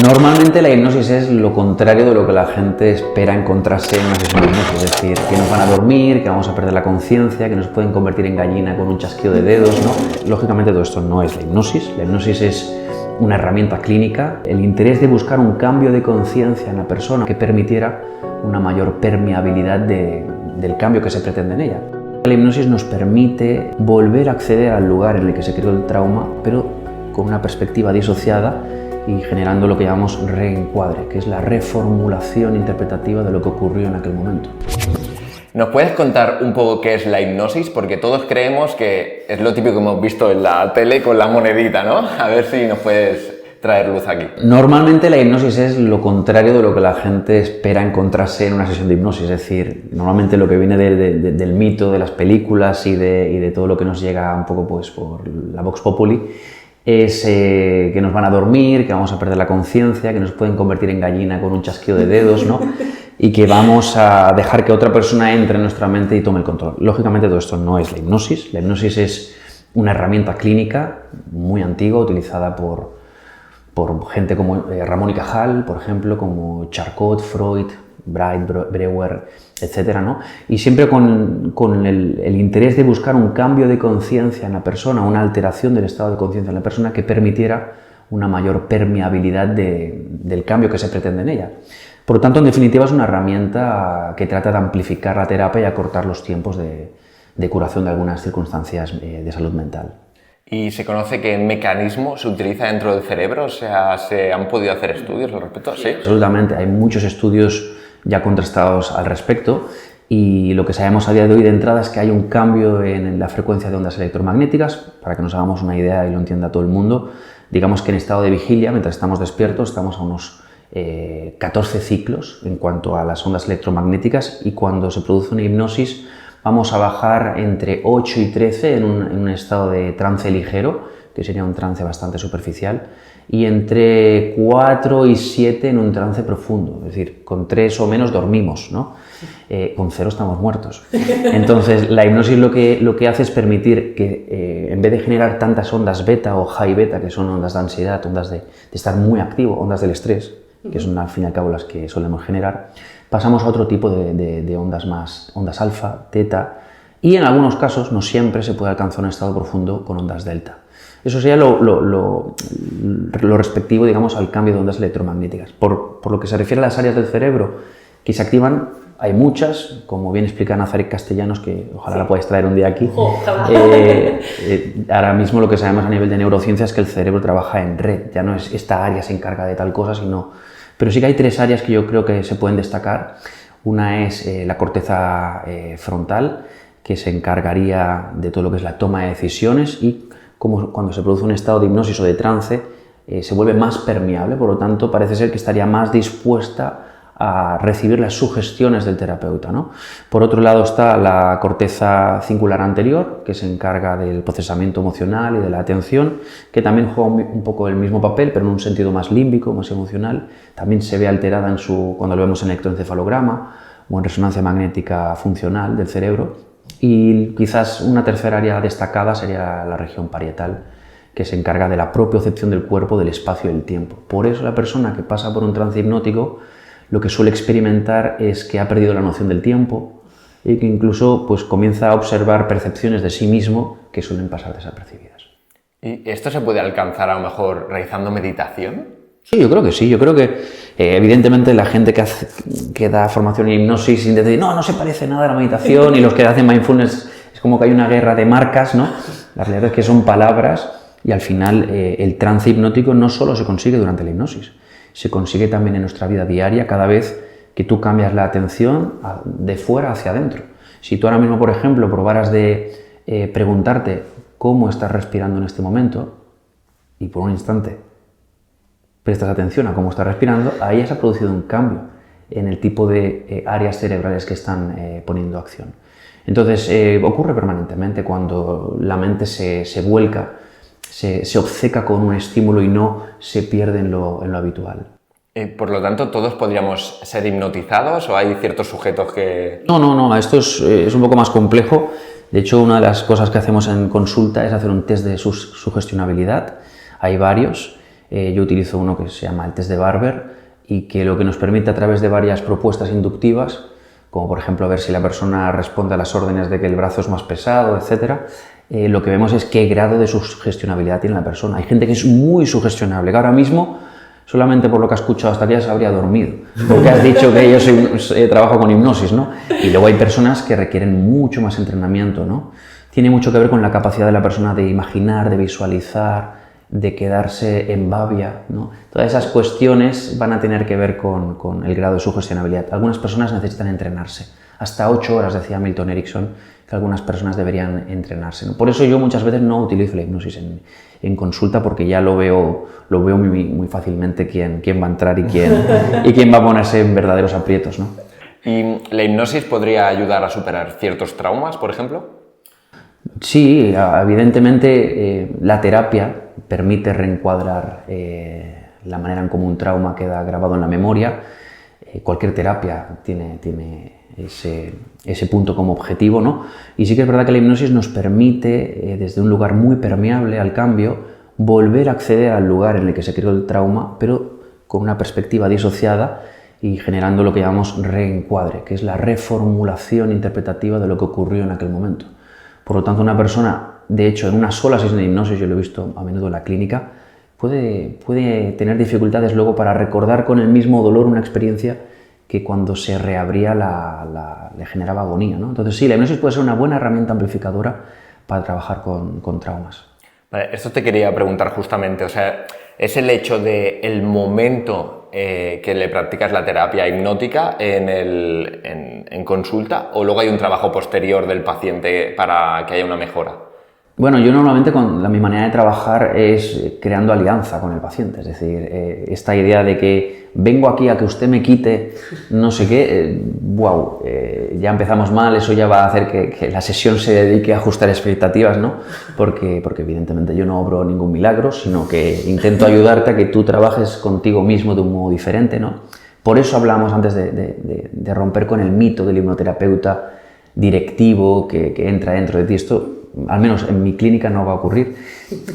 Normalmente la hipnosis es lo contrario de lo que la gente espera encontrarse en una sesión de hipnosis, es decir, que nos van a dormir, que vamos a perder la conciencia, que nos pueden convertir en gallina con un chasquido de dedos, ¿no? Lógicamente todo esto no es la hipnosis es una herramienta clínica. El interés de buscar un cambio de conciencia en la persona que permitiera una mayor permeabilidad del cambio que se pretende en ella. La hipnosis nos permite volver a acceder al lugar en el que se creó el trauma, pero con una perspectiva disociada y generando lo que llamamos reencuadre, que es la reformulación interpretativa de lo que ocurrió en aquel momento. ¿Nos puedes contar un poco qué es la hipnosis? Porque todos creemos que es lo típico que hemos visto en la tele con la monedita, ¿no? A ver si nos puedes traer luz aquí. Normalmente la hipnosis es lo contrario de lo que la gente espera encontrarse en una sesión de hipnosis, es decir, normalmente lo que viene del mito, de las películas y de todo lo que nos llega un poco pues, por la Vox Populi, es que nos van a dormir, que vamos a perder la conciencia, que nos pueden convertir en gallina con un chasquido de dedos, ¿no? Y que vamos a dejar que otra persona entre en nuestra mente y tome el control. Lógicamente todo esto no es la hipnosis es una herramienta clínica muy antigua, utilizada por gente como Ramón y Cajal, por ejemplo, como Charcot, Freud, Bright, Breuer, etcétera, ¿no? Y siempre con el interés de buscar un cambio de conciencia en la persona, una alteración del estado de conciencia en la persona que permitiera una mayor permeabilidad del cambio que se pretende en ella. Por lo tanto, en definitiva, es una herramienta que trata de amplificar la terapia y acortar los tiempos de curación de algunas circunstancias de salud mental. ¿Y se conoce qué mecanismo se utiliza dentro del cerebro? O sea, ¿se han podido hacer estudios al respecto? Sí. Absolutamente, hay muchos estudios ya contrastados al respecto y lo que sabemos a día de hoy de entrada es que hay un cambio en la frecuencia de ondas electromagnéticas. Para que nos hagamos una idea y lo entienda todo el mundo, digamos que en estado de vigilia, mientras estamos despiertos, estamos a unos 14 ciclos en cuanto a las ondas electromagnéticas, y cuando se produce una hipnosis vamos a bajar entre 8 y 13 en un estado de trance ligero, que sería un trance bastante superficial, y entre 4 y 7 en un trance profundo, es decir, con 3 o menos dormimos, ¿no? Con 0 estamos muertos. Entonces, la hipnosis lo que hace es permitir que, en vez de generar tantas ondas beta o high beta, que son ondas de ansiedad, ondas de estar muy activo, ondas del estrés, que son al fin y al cabo las que solemos generar, pasamos a otro tipo de ondas más, ondas alfa, teta, y en algunos casos, no siempre, se puede alcanzar un estado profundo con ondas delta. Eso sería lo respectivo, digamos, al cambio de ondas electromagnéticas. Por lo que se refiere a las áreas del cerebro que se activan, hay muchas, como bien explica Nazaret Castellanos, que ojalá la podáis traer un día aquí. Ahora mismo lo que sabemos a nivel de neurociencia es que el cerebro trabaja en red, ya no es esta área se encarga de tal cosa, sino... Pero sí que hay 3 áreas que yo creo que se pueden destacar. Una es la corteza frontal, que se encargaría de todo lo que es la toma de decisiones, y como cuando se produce un estado de hipnosis o de trance, se vuelve más permeable, por lo tanto parece ser que estaría más dispuesta a recibir las sugestiones del terapeuta, ¿no? Por otro lado está la corteza cingular anterior, que se encarga del procesamiento emocional y de la atención, que también juega un poco el mismo papel, pero en un sentido más límbico, más emocional. También se ve alterada cuando lo vemos en electroencefalograma o en resonancia magnética funcional del cerebro. Y quizás una tercera área destacada sería la región parietal, que se encarga de la propiocepción del cuerpo, del espacio y del tiempo. Por eso la persona que pasa por un trance hipnótico lo que suele experimentar es que ha perdido la noción del tiempo y que incluso pues, comienza a observar percepciones de sí mismo que suelen pasar desapercibidas. ¿Y esto se puede alcanzar a lo mejor realizando meditación? Sí, yo creo que sí. Yo creo que evidentemente la gente que da formación en hipnosis intenta decir no se parece nada a la meditación, y los que hacen mindfulness es como que hay una guerra de marcas, ¿no? La realidad es que son palabras, y al final el trance hipnótico no solo se consigue durante la hipnosis, se consigue también en nuestra vida diaria cada vez que tú cambias la atención de fuera hacia adentro. Si tú ahora mismo, por ejemplo, probaras de preguntarte cómo estás respirando en este momento y por un instante prestas atención a cómo estás respirando, ahí ya se ha producido un cambio en el tipo de áreas cerebrales que están poniendo acción. Entonces ocurre permanentemente cuando la mente se vuelca, se obceca con un estímulo y no se pierde en lo habitual. Por lo tanto, ¿todos podríamos ser hipnotizados o hay ciertos sujetos que...? No, esto es un poco más complejo. De hecho, una de las cosas que hacemos en consulta es hacer un test de sugestionabilidad. Hay varios. Yo utilizo uno que se llama el test de Barber y que lo que nos permite a través de varias propuestas inductivas, como por ejemplo ver si la persona responde a las órdenes de que el brazo es más pesado, etc., lo que vemos es qué grado de sugestionabilidad tiene la persona. Hay gente que es muy sugestionable, que ahora mismo, solamente por lo que has escuchado hasta aquí, ya se habría dormido, porque has dicho que yo trabajo con hipnosis, ¿no? Y luego hay personas que requieren mucho más entrenamiento, ¿no? Tiene mucho que ver con la capacidad de la persona de imaginar, de visualizar, de quedarse en babia, ¿no? Todas esas cuestiones van a tener que ver con el grado de sugestionabilidad. Algunas personas necesitan entrenarse. Hasta 8 horas, decía Milton Erickson, que algunas personas deberían entrenarse, ¿no? Por eso yo muchas veces no utilizo la hipnosis en consulta, porque ya lo veo muy fácilmente quién va a entrar y quién va a ponerse en verdaderos aprietos, ¿no? ¿Y la hipnosis podría ayudar a superar ciertos traumas, por ejemplo? Sí, evidentemente la terapia permite reencuadrar la manera en cómo un trauma queda grabado en la memoria. Cualquier terapia tiene ese punto como objetivo, ¿no? Y sí que es verdad que la hipnosis nos permite, desde un lugar muy permeable al cambio, volver a acceder al lugar en el que se creó el trauma, pero con una perspectiva disociada y generando lo que llamamos reencuadre, que es la reformulación interpretativa de lo que ocurrió en aquel momento. Por lo tanto, una persona, de hecho, en una sola sesión de hipnosis, yo lo he visto a menudo en la clínica, puede tener dificultades luego para recordar con el mismo dolor una experiencia que cuando se reabría le generaba agonía, ¿no? Entonces sí, la hipnosis puede ser una buena herramienta amplificadora para trabajar con traumas. Vale, esto te quería preguntar justamente, o sea, ¿es el hecho del momento que le practicas la terapia hipnótica en consulta, o luego hay un trabajo posterior del paciente para que haya una mejora? Bueno, yo normalmente mi manera de trabajar es creando alianza con el paciente, es decir, esta idea de que vengo aquí a que usted me quite no sé qué, ya empezamos mal, eso ya va a hacer que la sesión se dedique a ajustar expectativas, ¿no? Porque evidentemente yo no obro ningún milagro, sino que intento ayudarte a que tú trabajes contigo mismo de un modo diferente, ¿no? Por eso hablamos antes de romper con el mito del hipnoterapeuta directivo que entra dentro de ti. Esto, al menos en mi clínica, no va a ocurrir,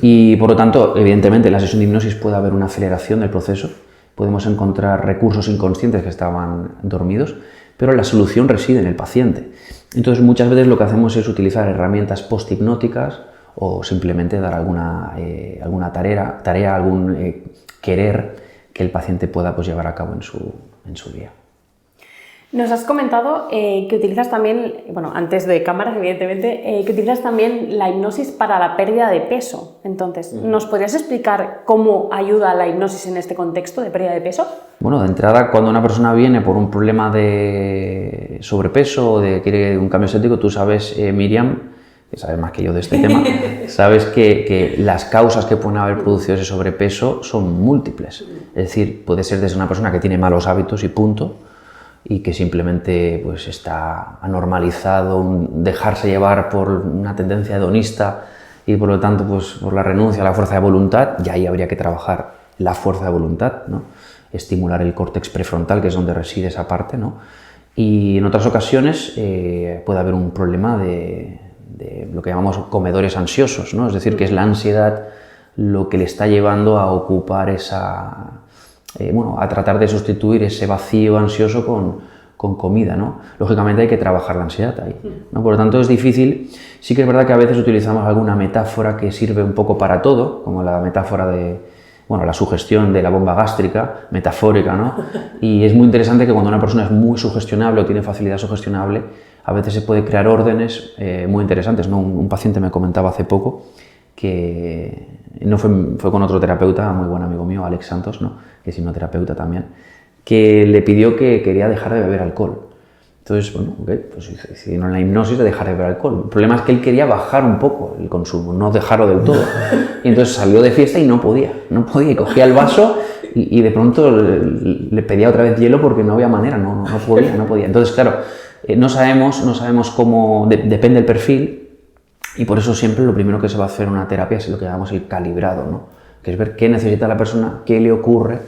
y por lo tanto, evidentemente, en la sesión de hipnosis puede haber una aceleración del proceso, podemos encontrar recursos inconscientes que estaban dormidos, pero la solución reside en el paciente. Entonces, muchas veces lo que hacemos es utilizar herramientas post-hipnóticas o simplemente dar alguna tarea, algún querer que el paciente pueda llevar a cabo en su día. Nos has comentado que utilizas también, bueno, antes de cámaras evidentemente, que utilizas también la hipnosis para la pérdida de peso. Entonces, ¿nos podrías explicar cómo ayuda la hipnosis en este contexto de pérdida de peso? Bueno, de entrada, cuando una persona viene por un problema de sobrepeso o quiere un cambio estético, tú sabes, Miriam, que sabes más que yo de este tema, sabes que las causas que pueden haber producido ese sobrepeso son múltiples. Es decir, puede ser desde una persona que tiene malos hábitos y punto, y que simplemente pues está anormalizado un dejarse llevar por una tendencia hedonista y por lo tanto pues por la renuncia a la fuerza de voluntad, y ahí habría que trabajar la fuerza de voluntad, ¿no? Estimular el córtex prefrontal, que es donde reside esa parte, ¿no? Y en otras ocasiones puede haber un problema de lo que llamamos comedores ansiosos, ¿no? Es decir, que es la ansiedad lo que le está llevando a ocupar a tratar de sustituir ese vacío ansioso con comida, ¿no? Lógicamente hay que trabajar la ansiedad ahí, ¿no? Por lo tanto es difícil. Sí que es verdad que a veces utilizamos alguna metáfora que sirve un poco para todo, como la metáfora la sugestión de la bomba gástrica, metafórica, ¿no? Y es muy interesante que cuando una persona es muy sugestionable o tiene facilidad sugestionable, a veces se puede crear órdenes muy interesantes, ¿no? Un paciente me comentaba hace poco que no fue con otro terapeuta, muy buen amigo mío, Alex Santos, ¿no? Que es hipnoterapeuta también, que le pidió que quería dejar de beber alcohol. Entonces, bueno, pues hicieron la hipnosis de dejar de beber alcohol. El problema es que él quería bajar un poco el consumo, no dejarlo del todo. Y entonces salió de fiesta y no podía, y cogía el vaso y de pronto le pedía otra vez hielo porque no había manera, no podía. Entonces, claro, no sabemos cómo, depende del perfil. Y por eso siempre lo primero que se va a hacer en una terapia es lo que llamamos el calibrado, ¿no? Que es ver qué necesita la persona, qué le ocurre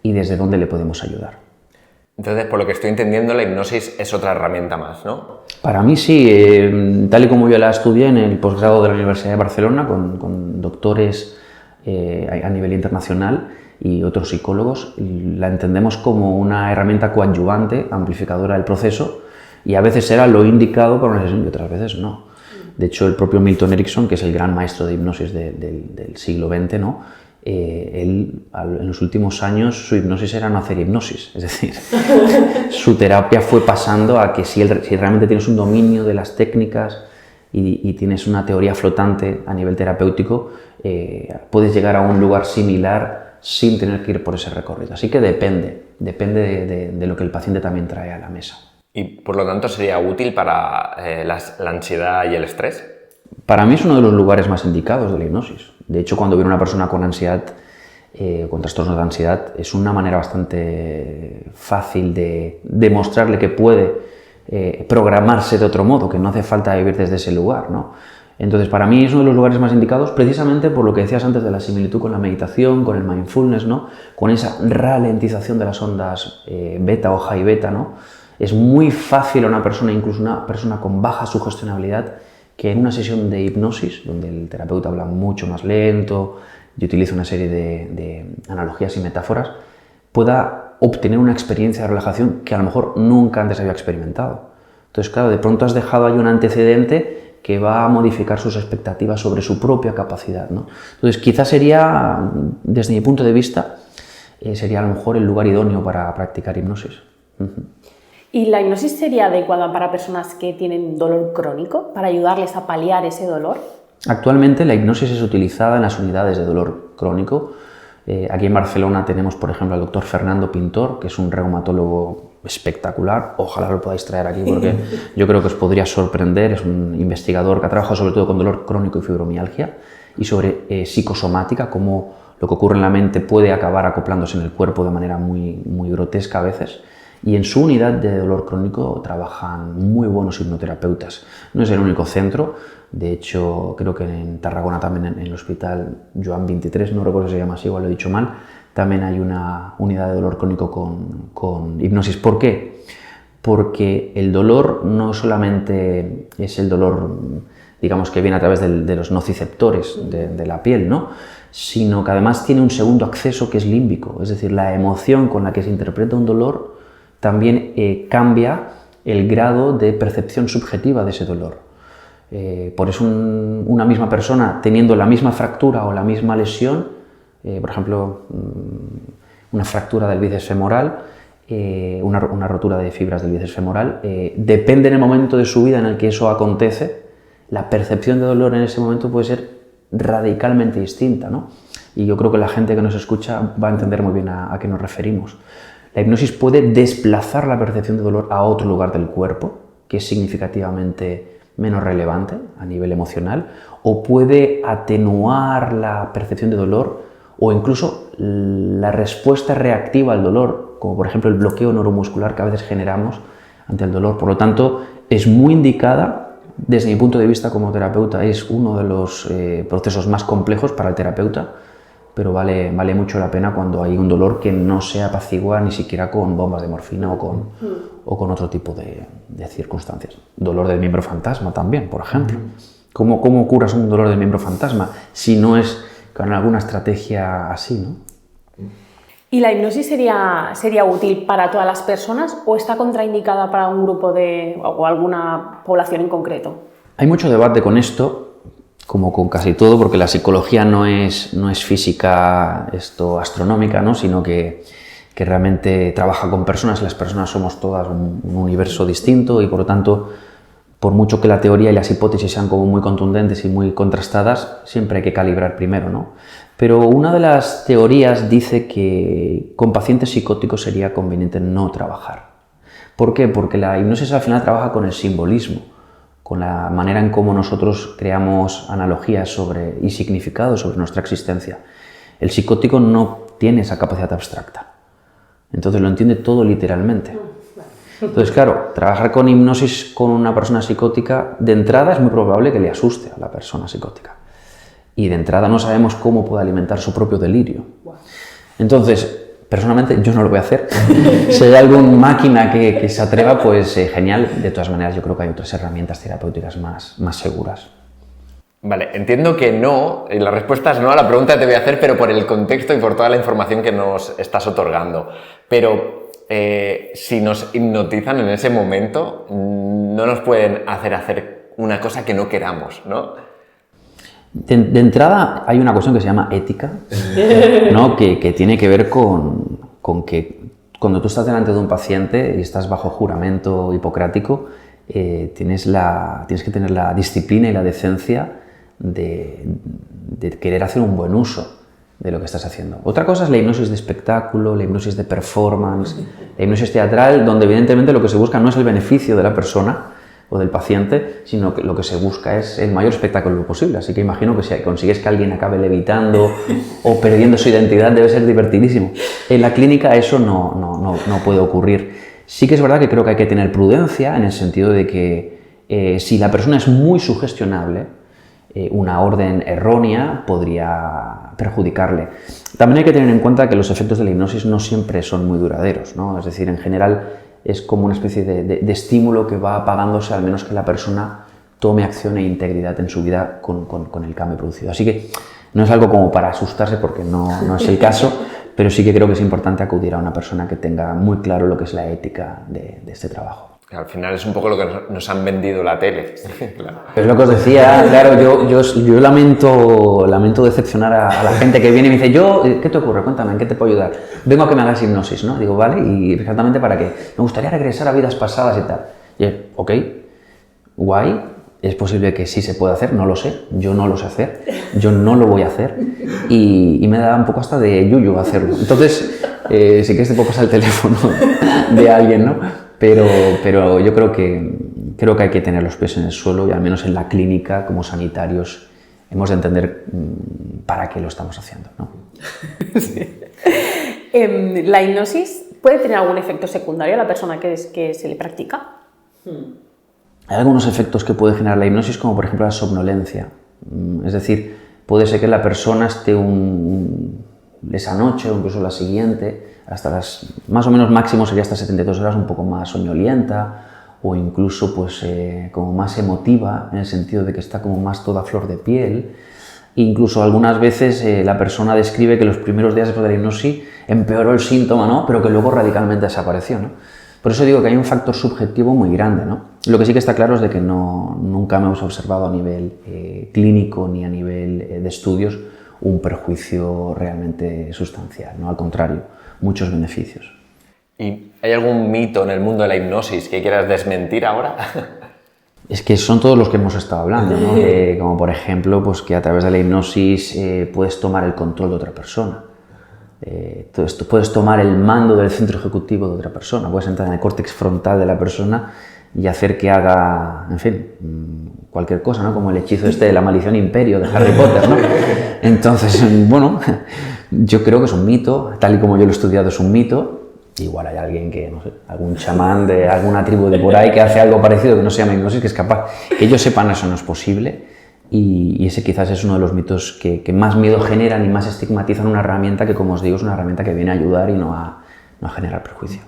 y desde dónde le podemos ayudar. Entonces, por lo que estoy entendiendo, la hipnosis es otra herramienta más, ¿no? Para mí sí, tal y como yo la estudié en el posgrado de la Universidad de Barcelona con doctores a nivel internacional, y otros psicólogos la entendemos como una herramienta coadyuvante, amplificadora del proceso, y a veces era lo indicado para una sesión y otras veces no. De hecho, el propio Milton Erickson, que es el gran maestro de hipnosis del siglo XX, ¿no? Él, en los últimos años, su hipnosis era no hacer hipnosis, es decir, su terapia fue pasando a que si realmente tienes un dominio de las técnicas y tienes una teoría flotante a nivel terapéutico, puedes llegar a un lugar similar sin tener que ir por ese recorrido. Así que depende de lo que el paciente también trae a la mesa. ¿Y por lo tanto sería útil para la ansiedad y el estrés? Para mí es uno de los lugares más indicados de la hipnosis. De hecho, cuando viene una persona con ansiedad, con trastornos de ansiedad, es una manera bastante fácil de demostrarle que puede programarse de otro modo, que no hace falta vivir desde ese lugar, ¿no? Entonces, para mí es uno de los lugares más indicados precisamente por lo que decías antes de la similitud con la meditación, con el mindfulness, ¿no? Con esa ralentización de las ondas beta o high beta, ¿no? Es muy fácil a una persona, incluso una persona con baja sugestionabilidad, que en una sesión de hipnosis, donde el terapeuta habla mucho más lento y utiliza una serie de analogías y metáforas, pueda obtener una experiencia de relajación que a lo mejor nunca antes había experimentado. Entonces, claro, de pronto has dejado ahí un antecedente que va a modificar sus expectativas sobre su propia capacidad, ¿no? Entonces, quizás sería, desde mi punto de vista, sería a lo mejor el lugar idóneo para practicar hipnosis. ¿Y la hipnosis sería adecuada para personas que tienen dolor crónico, para ayudarles a paliar ese dolor? Actualmente la hipnosis es utilizada en las unidades de dolor crónico. Aquí en Barcelona tenemos, por ejemplo, al doctor Fernando Pintor, que es un reumatólogo espectacular. Ojalá lo podáis traer aquí porque yo creo que os podría sorprender. Es un investigador que ha trabajado sobre todo con dolor crónico y fibromialgia y sobre psicosomática, cómo lo que ocurre en la mente puede acabar acoplándose en el cuerpo de manera muy, muy grotesca a veces. Y en su unidad de dolor crónico trabajan muy buenos hipnoterapeutas. No es el único centro, de hecho creo que en Tarragona también en el hospital Joan 23, no recuerdo si se llama así, igual lo he dicho mal, también hay una unidad de dolor crónico con hipnosis. ¿Por qué? Porque el dolor no solamente es el dolor, digamos, que viene a través de los nociceptores de la piel, ¿no? Sino que además tiene un segundo acceso que es límbico, es decir, la emoción con la que se interpreta un dolor también cambia el grado de percepción subjetiva de ese dolor. Por eso una misma persona teniendo la misma fractura o la misma lesión, por ejemplo, una fractura del bíceps femoral, una rotura de fibras del bíceps femoral, depende en el momento de su vida en el que eso acontece, la percepción de dolor en ese momento puede ser radicalmente distinta, ¿no? Y yo creo que la gente que nos escucha va a entender muy bien a qué nos referimos. La hipnosis puede desplazar la percepción de dolor a otro lugar del cuerpo, que es significativamente menos relevante a nivel emocional, o puede atenuar la percepción de dolor o incluso la respuesta reactiva al dolor, como por ejemplo el bloqueo neuromuscular que a veces generamos ante el dolor. Por lo tanto, es muy indicada, desde mi punto de vista como terapeuta, es uno de los procesos más complejos para el terapeuta, pero vale mucho la pena cuando hay un dolor que no se apacigua ni siquiera con bombas de morfina o con otro tipo de circunstancias. Dolor del miembro fantasma también, por ejemplo. ¿Cómo curas un dolor del miembro fantasma si no es con alguna estrategia así, ¿no? ¿Y la hipnosis sería útil para todas las personas o está contraindicada para un grupo o alguna población en concreto? Hay mucho debate con esto, como con casi todo, porque la psicología no es física astronómica, ¿no? Sino que realmente trabaja con personas, y las personas somos todas un universo distinto y por lo tanto, por mucho que la teoría y las hipótesis sean como muy contundentes y muy contrastadas, siempre hay que calibrar primero, ¿no? Pero una de las teorías dice que con pacientes psicóticos sería conveniente no trabajar. ¿Por qué? Porque la hipnosis al final trabaja con el simbolismo, con la manera en cómo nosotros creamos analogías y significados sobre nuestra existencia. El psicótico no tiene esa capacidad abstracta, entonces lo entiende todo literalmente. Entonces, claro, trabajar con hipnosis con una persona psicótica, de entrada es muy probable que le asuste a la persona psicótica. Y de entrada no sabemos cómo puede alimentar su propio delirio. Entonces, personalmente yo no lo voy a hacer. Si hay alguna máquina que se atreva, pues genial. De todas maneras, yo creo que hay otras herramientas terapéuticas más seguras. Vale, entiendo que no, y la respuesta es no a la pregunta que te voy a hacer, pero por el contexto y por toda la información que nos estás otorgando. Pero si nos hipnotizan en ese momento, no nos pueden hacer una cosa que no queramos, ¿no? De entrada hay una cuestión que se llama ética, ¿no? que tiene que ver con que cuando tú estás delante de un paciente y estás bajo juramento hipocrático, tienes que tener la disciplina y la decencia de querer hacer un buen uso de lo que estás haciendo. Otra cosa es la hipnosis de espectáculo, la hipnosis de performance, la hipnosis teatral, donde evidentemente lo que se busca no es el beneficio de la persona o del paciente, sino que lo que se busca es el mayor espectáculo posible. Así que imagino que si consigues que alguien acabe levitando o perdiendo su identidad, debe ser divertidísimo. En la clínica eso no puede ocurrir. Sí que es verdad que creo que hay que tener prudencia en el sentido de que si la persona es muy sugestionable, una orden errónea podría perjudicarle. También hay que tener en cuenta que los efectos de la hipnosis no siempre son muy duraderos, ¿no? Es decir, en general es como una especie de estímulo que va apagándose al menos que la persona tome acción e integridad en su vida con el cambio producido. Así que no es algo como para asustarse porque no es el caso, pero sí que creo que es importante acudir a una persona que tenga muy claro lo que es la ética de este trabajo. Al final es un poco lo que nos han vendido la tele. Claro. Es lo que os decía, claro, yo lamento decepcionar a la gente que viene y me dice, ¿qué te ocurre? Cuéntame, ¿en qué te puedo ayudar? Vengo a que me hagas hipnosis, ¿no? Digo, vale, ¿y exactamente para qué? Me gustaría regresar a vidas pasadas y tal. Y ok, guay, es posible que sí se pueda hacer, no lo sé, yo no lo sé hacer, yo no lo voy a hacer y me da un poco hasta de yuyu hacerlo. Entonces, si quieres te puedo pasar el teléfono de alguien, ¿no? Pero yo creo que hay que tener los pies en el suelo y al menos en la clínica, como sanitarios, hemos de entender para qué lo estamos haciendo, ¿no? Sí. ¿La hipnosis puede tener algún efecto secundario a la persona que se le practica? Hay algunos efectos que puede generar la hipnosis, como por ejemplo la somnolencia. Es decir, puede ser que la persona esté esa noche o incluso la siguiente, hasta más o menos máximo sería hasta 72 horas, un poco más soñolienta o incluso pues como más emotiva, en el sentido de que está como más toda flor de piel. Incluso algunas veces la persona describe que los primeros días después de la hipnosis empeoró el síntoma, ¿no? Pero que luego radicalmente desapareció, ¿no? Por eso digo que hay un factor subjetivo muy grande, ¿no? Lo que sí que está claro es de que nunca hemos observado a nivel clínico ni a nivel de estudios un perjuicio realmente sustancial, ¿no? Al contrario, muchos beneficios. ¿Y hay algún mito en el mundo de la hipnosis que quieras desmentir ahora? Es que son todos los que hemos estado hablando, ¿no? Como por ejemplo, pues que a través de la hipnosis puedes tomar el control de otra persona. Tú puedes tomar el mando del centro ejecutivo de otra persona, puedes entrar en el córtex frontal de la persona y hacer que haga, en fin, cualquier cosa, ¿no? Como el hechizo de la maldición imperio de Harry Potter, ¿no? Entonces, bueno, yo creo que es un mito, tal y como yo lo he estudiado es un mito. Igual hay alguien que, no sé, algún chamán de alguna tribu de por ahí que hace algo parecido que no se llama hipnosis, que es capaz, que ellos sepan eso no es posible. Y ese quizás es uno de los mitos que más miedo generan y más estigmatizan una herramienta que, como os digo, es una herramienta que viene a ayudar y no a generar perjuicio.